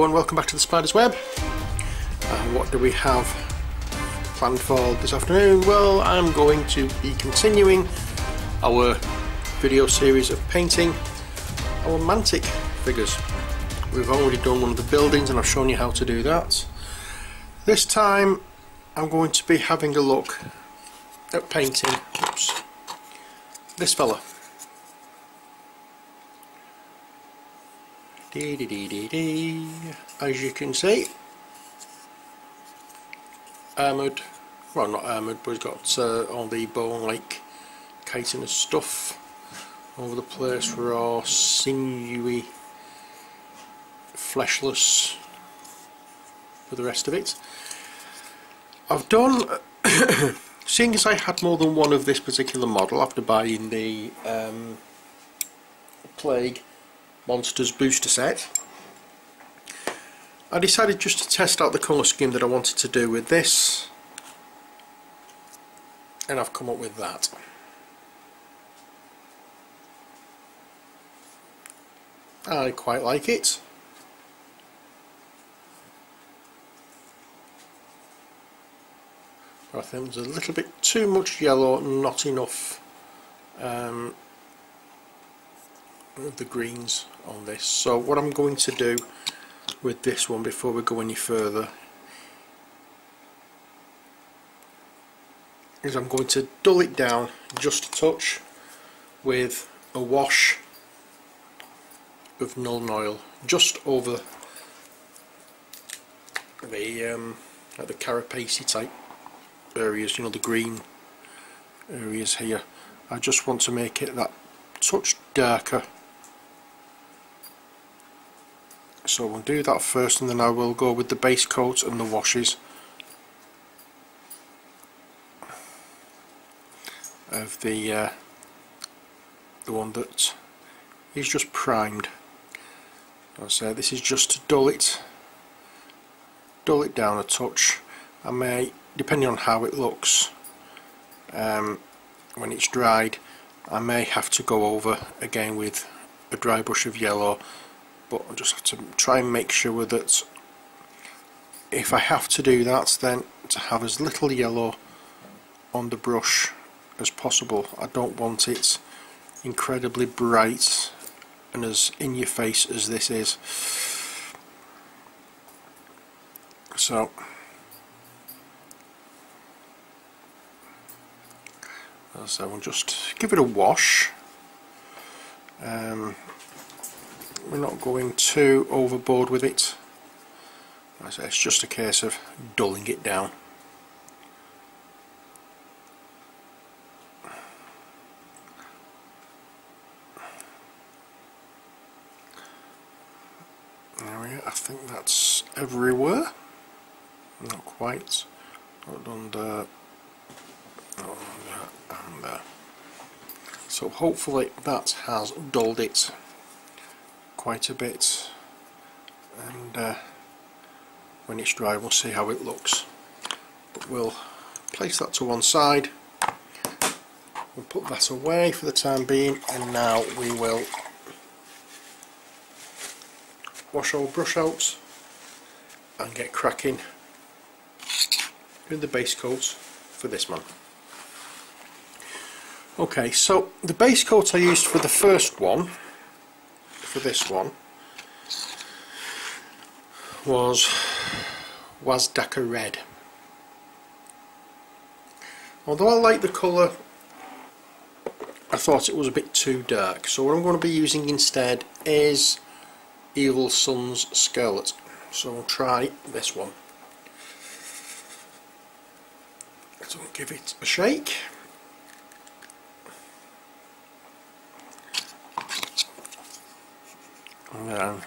Hello and welcome back to the Spider's Web. What do we have planned for this afternoon? Well, I'm going to be continuing our video series of painting our Mantic figures. We've already done one of the buildings and I've shown you how to do that. This time I'm going to be having a look at painting this fella. As you can see, armoured, well not armoured, but he's got all the bone-like chitinous stuff over the place, raw, sinewy, fleshless for the rest of it. I've done, seeing as I had more than one of this particular model after buying the Plague Monsters booster set, I decided just to test out the colour scheme that I wanted to do with this, and I've come up with that. I quite like it. But I think there's a little bit too much yellow and not enough of the greens on this. So what I'm going to do with this one before we go any further is I'm going to dull it down just a touch with a wash of Nuln Oil just over the like the carapacey type areas, you know, the green areas here. I just want to make it that touch darker. So we'll do that first and then I will go with the base coat and the washes of the one that is just primed. As I say, this is just to dull it down a touch. I may, depending on how it looks when it's dried, I may have to go over again with a dry brush of yellow. But I just have to try and make sure that if I have to do that, then to have as little yellow on the brush as possible. I don't want it incredibly bright and as in your face as this is. So we'll just give it a wash. We're not going too overboard with it. As I say, it's just a case of dulling it down. There we go. I think that's everywhere. Not quite. Not under, and there. So hopefully that has dulled it quite a bit, and when it's dry we'll see how it looks. But we'll place that to one side, we'll put that away for the time being, and now we will wash our brush out and get cracking with the base coat for this man. Okay, so the base coat I used for the first one, for this one, was Wazdaka Red. Although I like the colour, I thought it was a bit too dark, so what I'm going to be using instead is Evil Sun's Scarlet. So we'll try this one. So we'll give it a shake. And then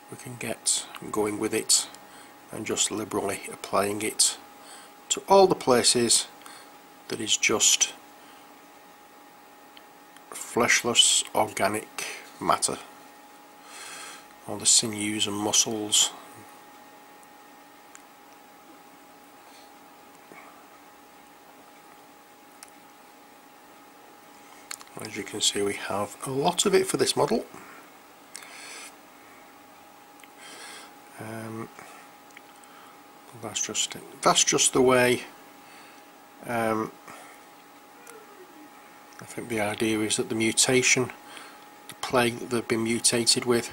we can get going with it and just liberally applying it to all the places that is just fleshless organic matter, all the sinews and muscles. As you can see, we have a lot of it for this model. That's just it. That's just the way. I think the idea is that the mutation, the plague that they've been mutated with,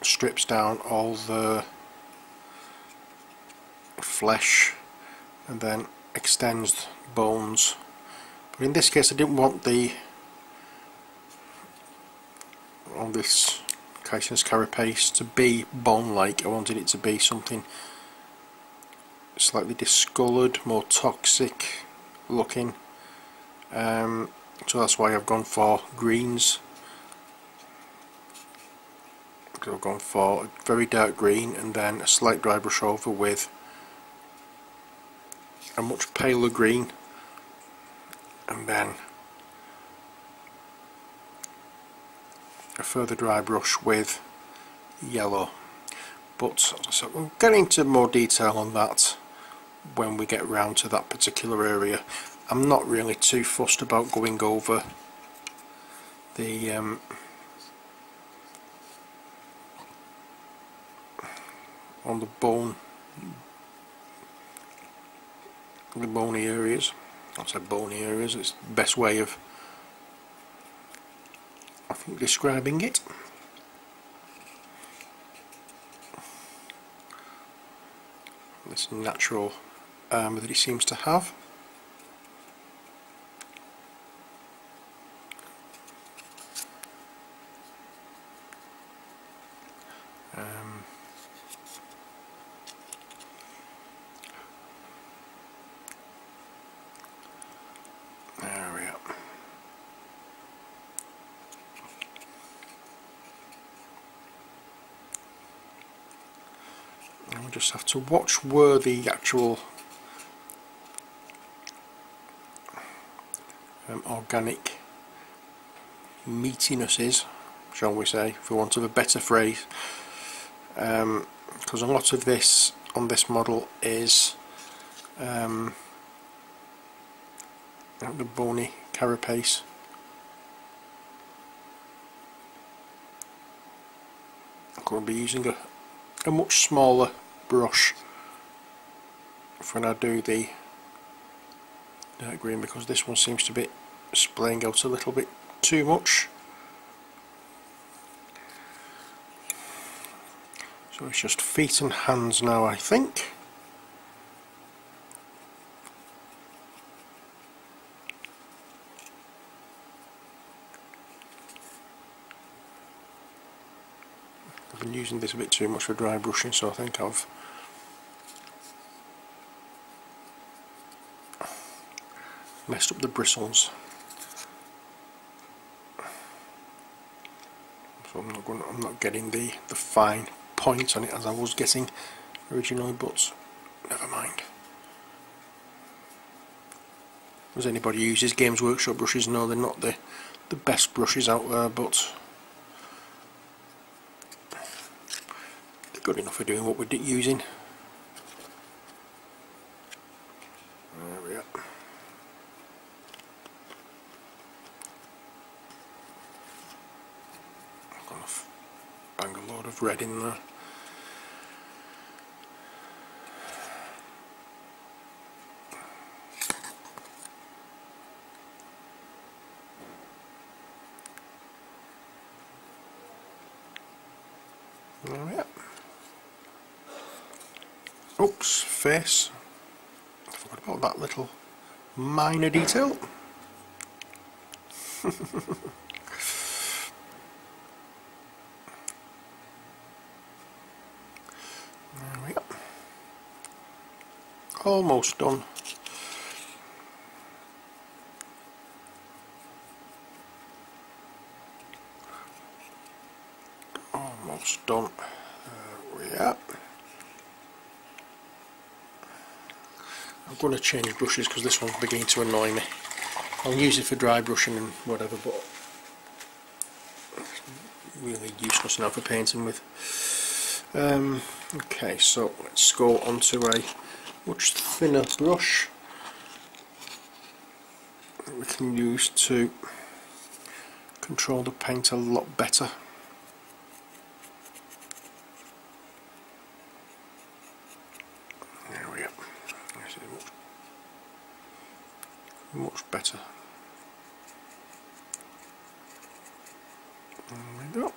strips down all the flesh and then extends bones. But in this case I didn't want on this chitinous carapace to be bone-like. I wanted it to be something slightly discoloured, more toxic looking, so that's why I've gone for greens. I've gone for a very dark green and then a slight dry brush over with a much paler green, and then a further dry brush with yellow. But so we'll get into more detail on that when we get round to that particular area. I'm not really too fussed about going over the on the bony areas. I said bony areas, it's the best way of, I think, describing it. This natural armour that he seems to have. There we are. And we just have to watch where the actual organic meatiness is, shall we say, for want of a better phrase, because a lot of this on this model is the bony carapace. I'm going to be using a much smaller brush for when I do the dark green, because this one seems to be splaying out a little bit too much. So it's just feet and hands now, I think. I've been using this a bit too much for dry brushing, so I think I've messed up the bristles. So I'm not getting the fine point on it as I was getting originally, but never mind. As anybody who uses Games Workshop brushes know, they're not the best brushes out there, but they're good enough for doing what we're using. There we are. I'm going to bang a load of red in there. There we are. Oops, face. I forgot about that little minor detail. There we are. Almost done. Almost done. There we are. I'm going to change brushes because this one's beginning to annoy me. I'll use it for dry brushing and whatever, but it's really useless now for painting with. Okay, so let's go onto a much thinner brush that we can use to control the paint a lot better. much better. There we go.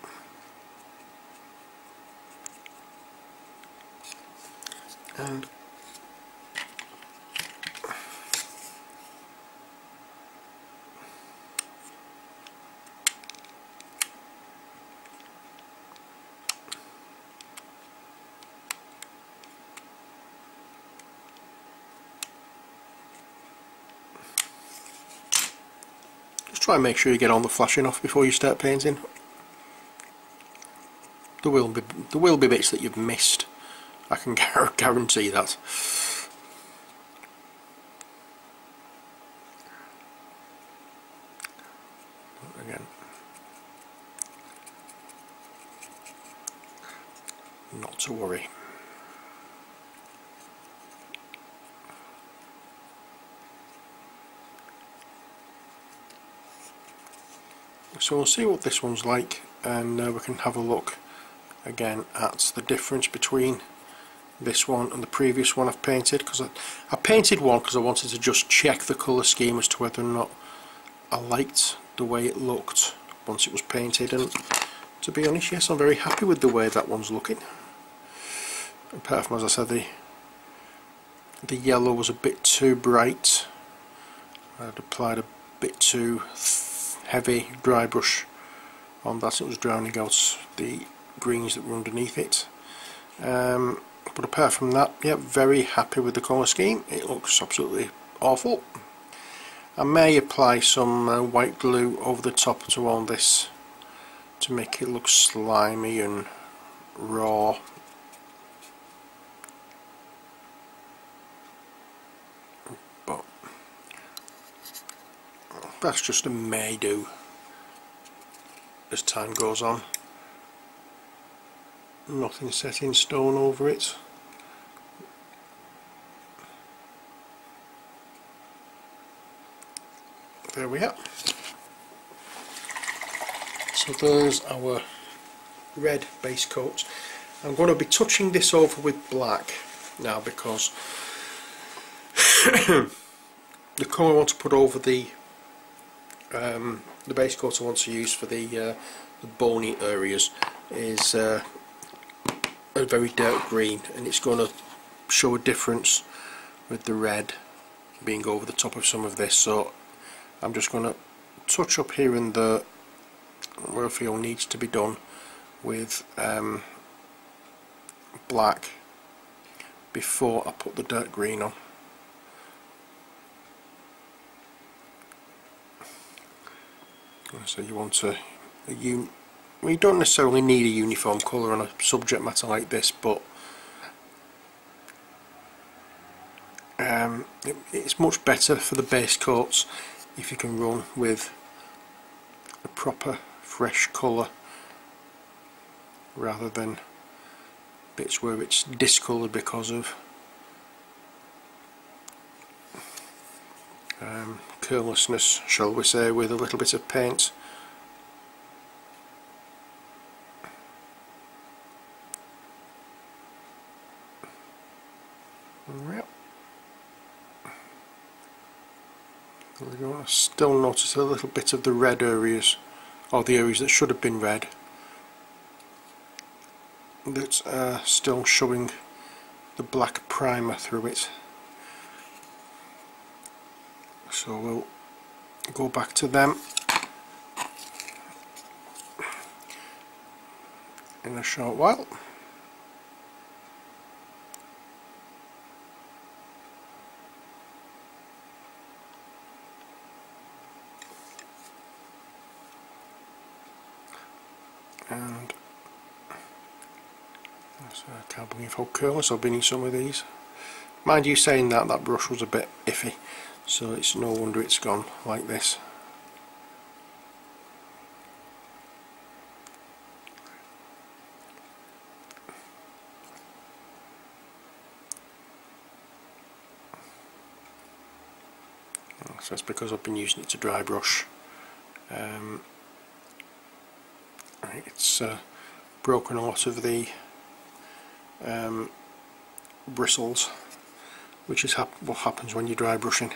And just try and make sure you get on the flashing off before you start painting. There will be bits that you've missed. I can guarantee that. Again, not to worry. So we'll see what this one's like, and we can have a look again at the difference between this one and the previous one I've painted, because I painted one because I wanted to just check the colour scheme as to whether or not I liked the way it looked once it was painted, and to be honest, yes, I'm very happy with the way that one's looking. Apart from, as I said, the yellow was a bit too bright. I'd applied a bit too heavy dry brush on that. It was drowning out the greens that were underneath it. But apart from that, yeah, very happy with the colour scheme. It looks absolutely awful. I may apply some white glue over the top to all this to make it look slimy and raw. But that's just a may do as time goes on. Nothing set in stone over it. There we are. So there's our red base coat. I'm going to be touching this over with black now, because the colour I want to put over the base coat I want to use for the bony areas is a very dark green, and it's going to show a difference with the red being over the top of some of this. So I'm just going to touch up here and there where I feel needs to be done with black before I put the dark green on. So you want well, you don't necessarily need a uniform colour on a subject matter like this, but it's much better for the base coats if you can run with a proper fresh colour rather than bits where it's discoloured because of carelessness, shall we say, with a little bit of paint. Yep. There we go. I still notice a little bit of the red areas, or the areas that should have been red, that are still showing the black primer through it. So we'll go back to them in a short while. And I can't believe how careless I've been in some of these. Mind you, saying that, that brush was a bit iffy, so it's no wonder it's gone like this. So it's because I've been using it to dry brush. It's broken a lot of the bristles, which is what happens when you're dry brushing.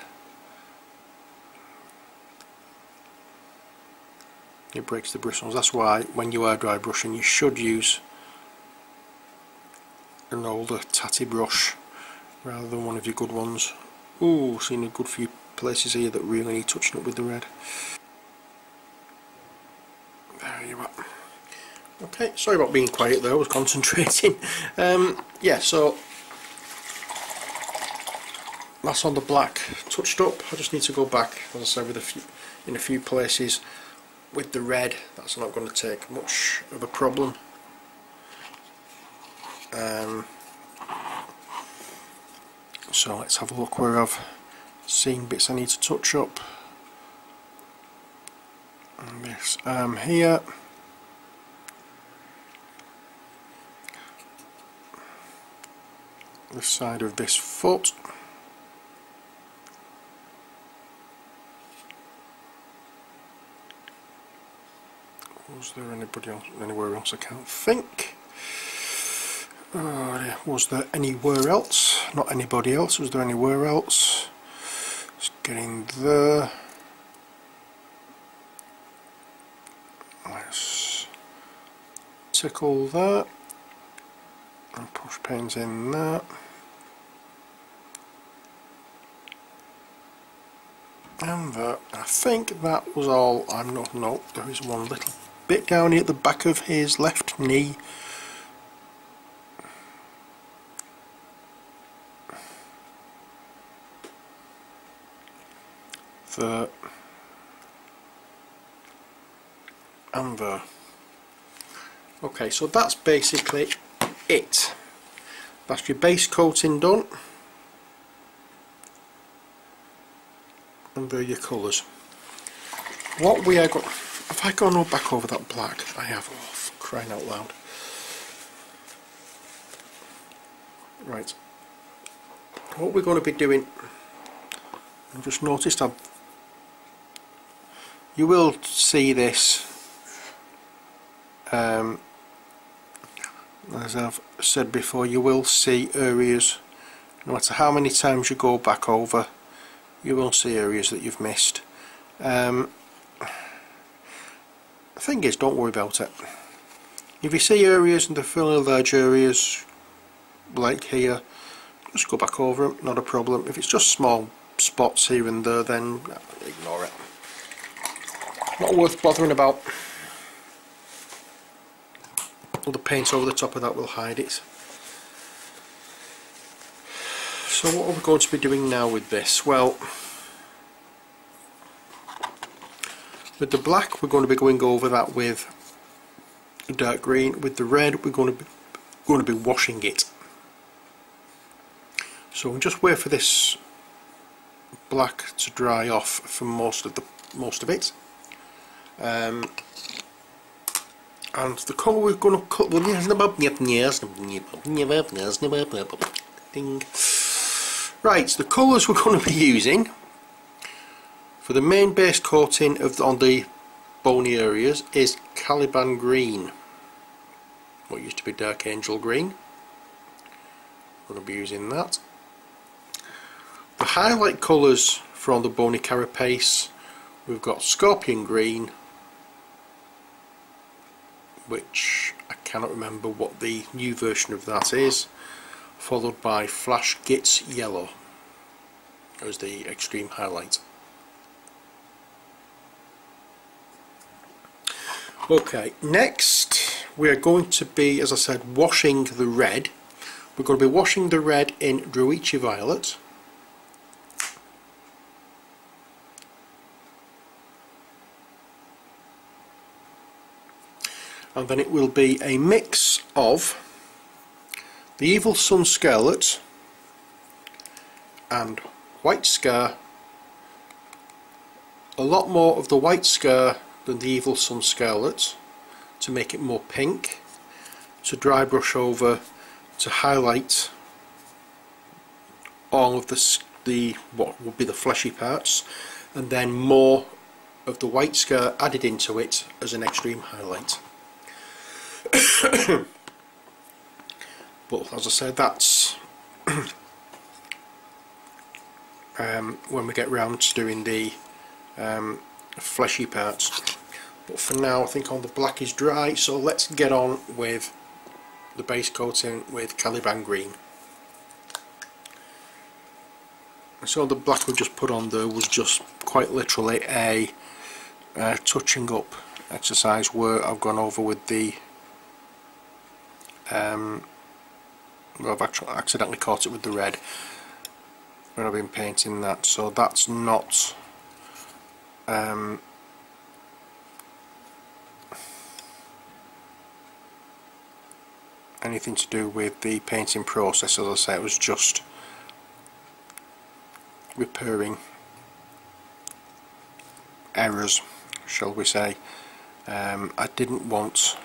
it breaks the bristles. That's why when you are dry brushing you should use an older tatty brush rather than one of your good ones. Ooh, seen a good few places here that really need touching up with the red. There you are. Okay, sorry about being quiet there, I was concentrating. Yeah, so that's on the black touched up. I just need to go back, as I said, with in a few places with the red. That's not going to take much of a problem. So let's have a look where I've seen bits I need to touch up. And this here. The side of this foot. Was there anywhere else? I can't think. Was there anywhere else? Not anybody else. Was there anywhere else? Let's get in there. Let's tickle that and push pins in there. And that. I think that was all. I'm not. No, there is one little bit down here at the back of his left knee. There. And there. Okay, so that's basically it. That's your base coating done. And there are your colours. What we are going... Have I gone back over that black? I have. Oh, for crying out loud. Right. What we're going to be doing... I just noticed you will see this, as I've said before, you will see areas, no matter how many times you go back over, you will see areas that you've missed. The thing is, don't worry about it. If you see areas and they're fairly large areas, like here, just go back over them, not a problem. If it's just small spots here and there, then ignore it. Not worth bothering about. All the paint over the top of that will hide it. So what are we going to be doing now with this? Well, with the black we're going to be going over that with dark green. With the red we're going to be washing it. So we'll just wait for this black to dry off for most of it. And the colour we're going to cut with ding. Right, so the colours we're going to be using for the main base coating on the bony areas is Caliban green, what used to be Dark Angel green. We're going to be using that. The highlight colours from the bony carapace, we've got Scorpion green, which I cannot remember what the new version of that is, followed by Flash Gits yellow as the extreme highlight. Okay, next we are going to be, as I said, washing the red. We're going to be washing the red in Druichi Violet. And then it will be a mix of the Evil Sun Scarlet and White Scar, a lot more of the White Scar than the Evil Sun Scarlet to make it more pink, to dry brush over to highlight all of the what would be the fleshy parts, and then more of the White Scar added into it as an extreme highlight. But as I said, that's when we get round to doing the fleshy parts. but for now I think all the black is dry, so let's get on with the base coating with Caliban green. So the black we just put on there was just quite literally a touching up exercise where I've gone over with the well, I've actually accidentally caught it with the red when I've been painting that, so that's not anything to do with the painting process. As I say, it was just repairing errors, shall we say. I didn't want,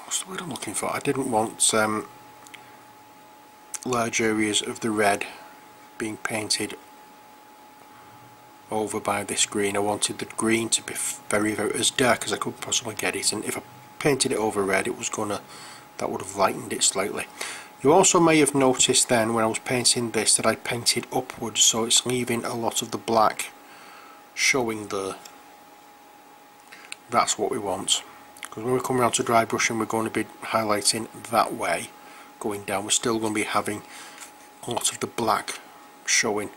what's the word I'm looking for? I didn't want large areas of the red being painted over by this green. I wanted the green to be very, very as dark as I could possibly get it, and if I painted it over red, it was gonna, that would have lightened it slightly. You also may have noticed then when I was painting this that I painted upwards, so it's leaving a lot of the black showing there. That's what we want, because when we come around to dry brushing, we're going to be highlighting that way going down. We're still going to be having a lot of the black showing.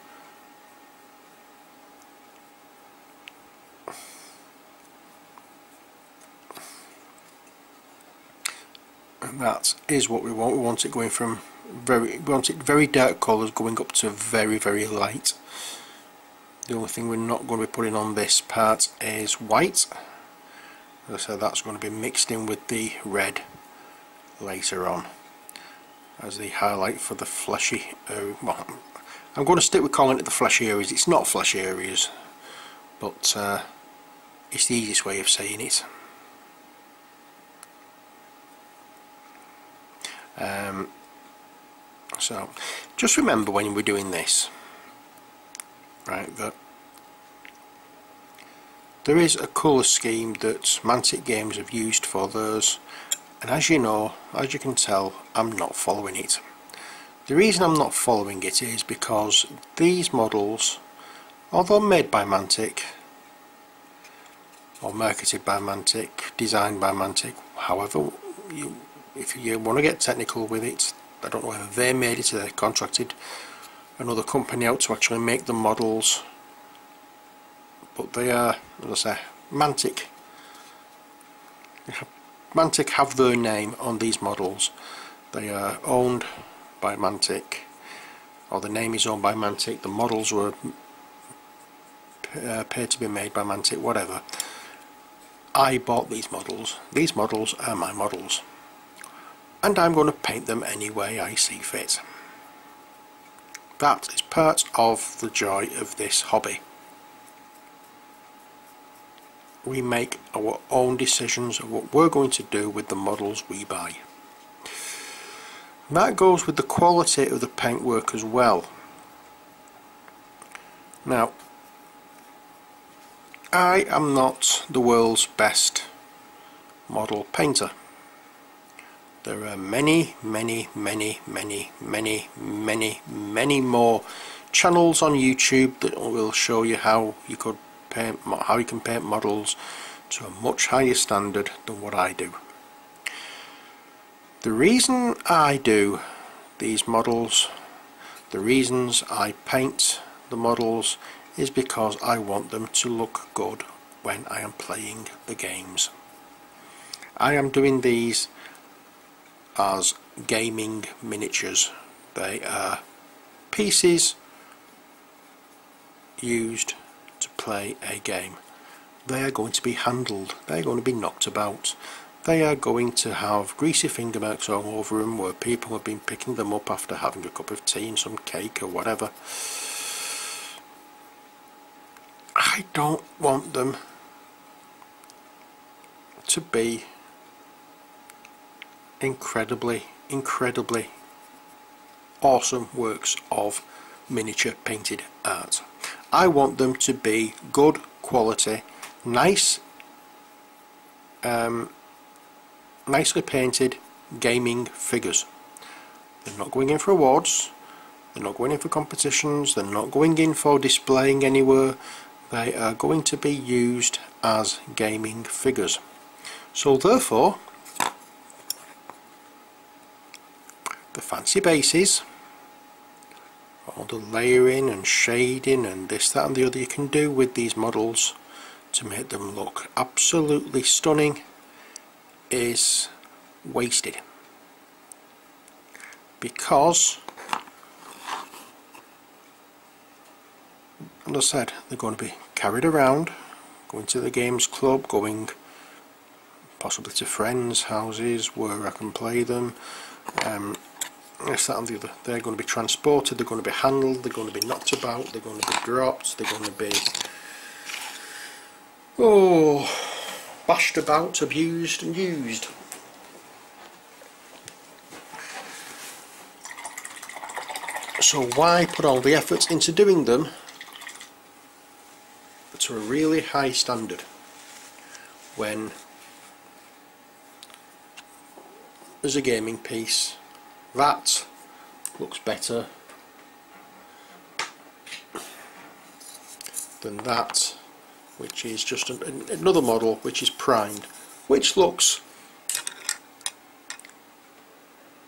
And that is what we want. We want it going from very dark colours going up to very, very light. The only thing we're not going to be putting on this part is white. As I said, that's going to be mixed in with the red later on as the highlight for the fleshy area. Well, I'm going to stick with calling it the fleshy areas. It's not fleshy areas, but it's the easiest way of saying it. So just remember when we're doing this, right, that there is a colour scheme that Mantic Games have used for theirs, and as you know, as you can tell, I'm not following it. The reason I'm not following it is because these models, although made by Mantic or marketed by Mantic, designed by Mantic, however if you want to get technical with it, I don't know whether they made it or they contracted another company out to actually make the models, but they are, as I say, Mantic. Mantic have their name on these models. They are owned by Mantic, or the name is owned by Mantic. The models were paid to be made by Mantic, whatever. I bought these models. These models are my models, and I'm going to paint them any way I see fit. That is part of the joy of this hobby. We make our own decisions of what we're going to do with the models we buy. That goes with the quality of the paintwork as well. Now, I am not the world's best model painter. There are many more channels on YouTube that will show you how you could paint, how you can paint models to a much higher standard than what I do. The reason I do these models, the reasons I paint the models, is because I want them to look good when I am playing the games. I am doing these as gaming miniatures. They are pieces used to play a game. They are going to be handled, they are going to be knocked about, they are going to have greasy finger marks all over them where people have been picking them up after having a cup of tea and some cake or whatever. I don't want them to be incredibly awesome works of miniature painted art. I want them to be good quality, nice, nicely painted gaming figures. They're not going in for awards, they're not going in for competitions, they're not going in for displaying anywhere. they are going to be used as gaming figures. So therefore the fancy bases, all the layering and shading and this, that and the other you can do with these models to make them look absolutely stunning is wasted, because as I said, they're going to be carried around, going to the games club, going possibly to friends' houses where I can play them, this, that and the other. They're going to be transported, they're going to be handled, they're going to be knocked about, they're going to be dropped, they're going to be bashed about, abused and used. So why put all the effort into doing them to a really high standard when as a gaming piece that looks better than that, which is just another model which is primed, which looks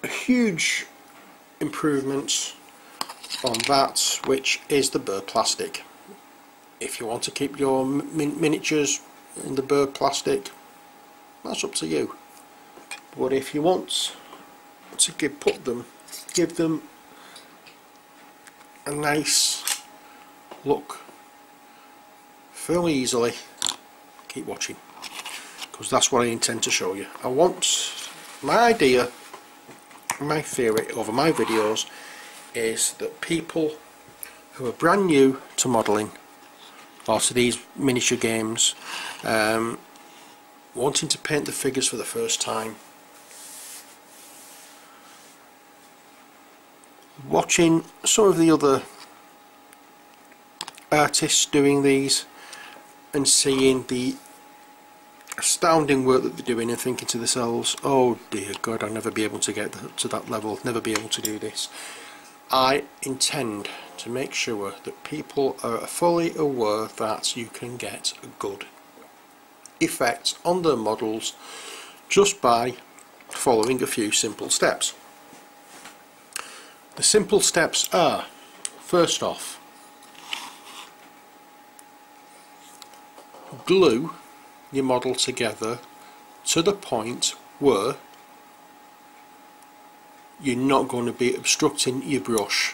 a huge improvement on that, which is the burr plastic. If you want to keep your miniatures in the burr plastic, that's up to you. But if you want to give them a nice look fairly easily, keep watching, because that's what I intend to show you. I want, my idea, my theory over my videos is that people who are brand new to modelling or to these miniature games, wanting to paint the figures for the first time, watching some of the other artists doing these and seeing the astounding work that they're doing and thinking to themselves, oh dear God, I'll never be able to get to that level, never be able to do this. I intend to make sure that people are fully aware that you can get a good effect on their models just by following a few simple steps. The simple steps are, first off, glue your model together to the point where you're not going to be obstructing your brush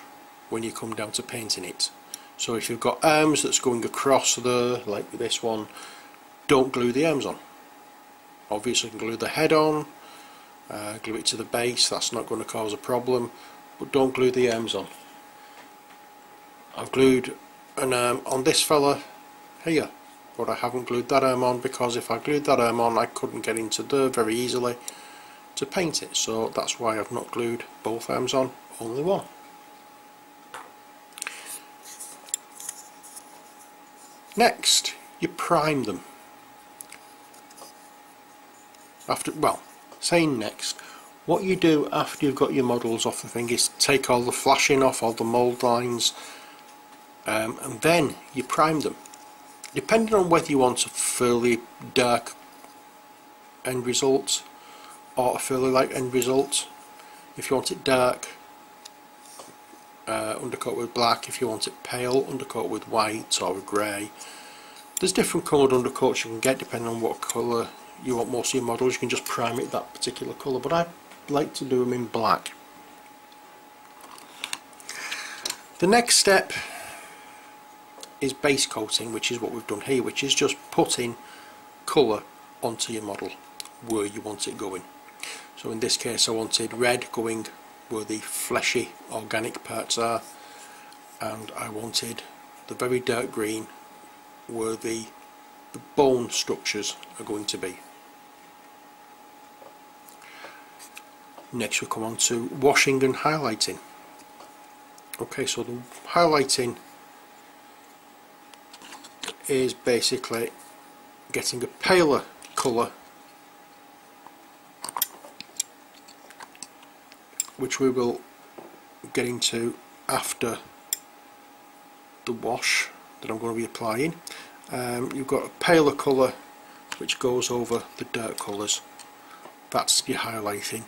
when you come down to painting it. So if you've got arms that's going across there, like this one, don't glue the arms on. Obviously you can glue the head on, glue it to the base, that's not going to cause a problem, but don't glue the arms on. I've glued an arm on this fella here, but I haven't glued that arm on, because if I glued that arm on I couldn't get into there very easily to paint it, so that's why I've not glued both arms on, only one. Next, you prime them. Saying next, what you do after you've got your models off the thing is take all the flashing off, all the mould lines, and then you prime them. Depending on whether you want a fairly dark end result or a fairly light end result. If you want it dark, undercoat with black. If you want it pale, undercoat with white or grey. There's different coloured undercoats you can get depending on what colour you want most of your models. You can just prime it that particular colour, but I like to do them in black. The next step is base coating, which is what we've done here, which is just putting colour onto your model where you want it going. So in this case I wanted red going where the fleshy organic parts are, and I wanted the very dark green where the bone structures are going to be. Next we come on to washing and highlighting. Okay, so the highlighting is basically getting a paler colour, which we will get into after the wash that I'm going to be applying. You've got a paler colour which goes over the dark colours. That's your highlighting.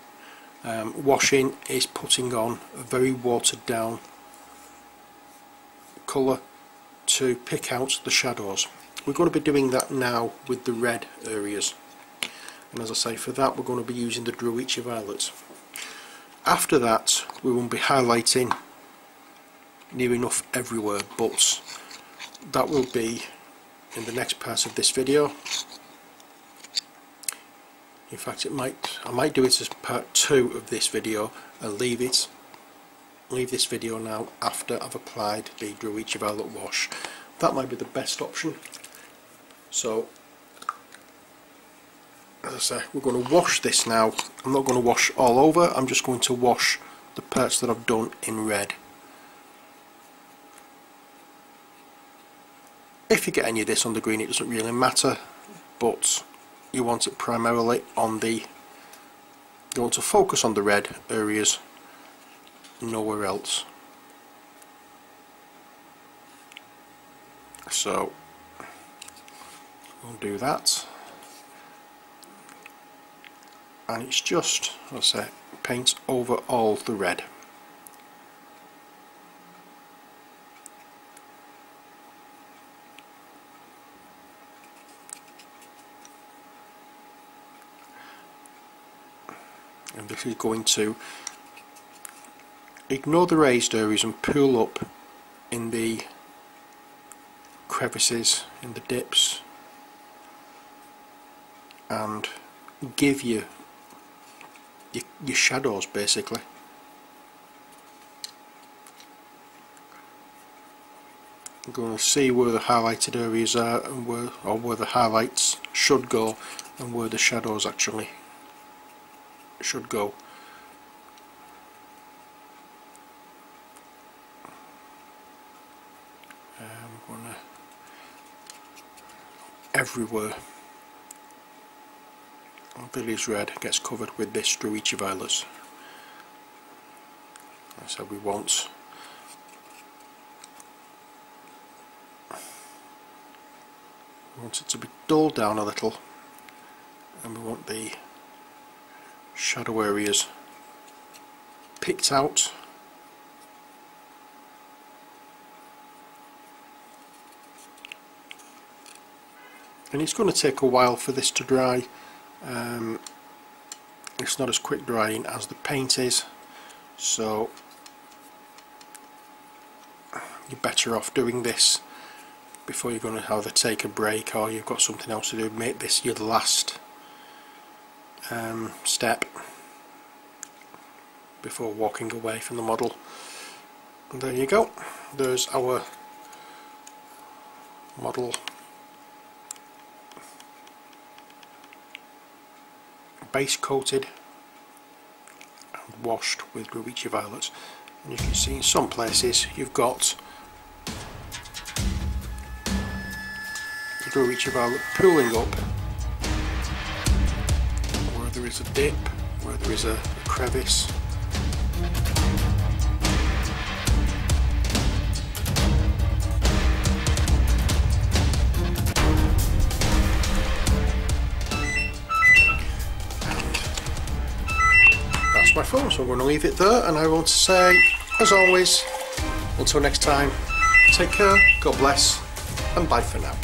Washing is putting on a very watered down colour to pick out the shadows. We're going to be doing that now with the red areas, and as I say, for that we're going to be using the Druici Violets. After that we won't be highlighting near enough everywhere, but that will be in the next part of this video. In fact, I might do it as part 2 of this video and leave this video now after I've applied the Druici Violet wash. That might be the best option. So, as I say, we're going to wash this now. I'm not going to wash all over, I'm just going to wash the parts that I've done in red. If you get any of this on the green, it doesn't really matter, but you want it primarily on the, you want to focus on the red areas, nowhere else. So we'll do that, and it's just, as I say, paint over all the red. And this is going to ignore the raised areas and pull up in the crevices, in the dips, and give you your shadows basically. I'm going to see where the highlighted areas are and where the highlights should go and where the shadows actually should go. I'm gonna everywhere Lily's red gets covered with this Druici Violets. So we want it to be dulled down a little, and we want the shadow areas picked out. And it's going to take a while for this to dry. It's not as quick drying as the paint is, so you're better off doing this before you're going to either take a break or you've got something else to do. Make this your last step before walking away from the model. And there you go, there's our model base coated and washed with Druici Violets. And you can see in some places you've got the Druici Violet pooling up where there is a dip, where there is a crevice. My phone, so I'm going to leave it there, and I want to say, as always, until next time, take care, God bless, and bye for now.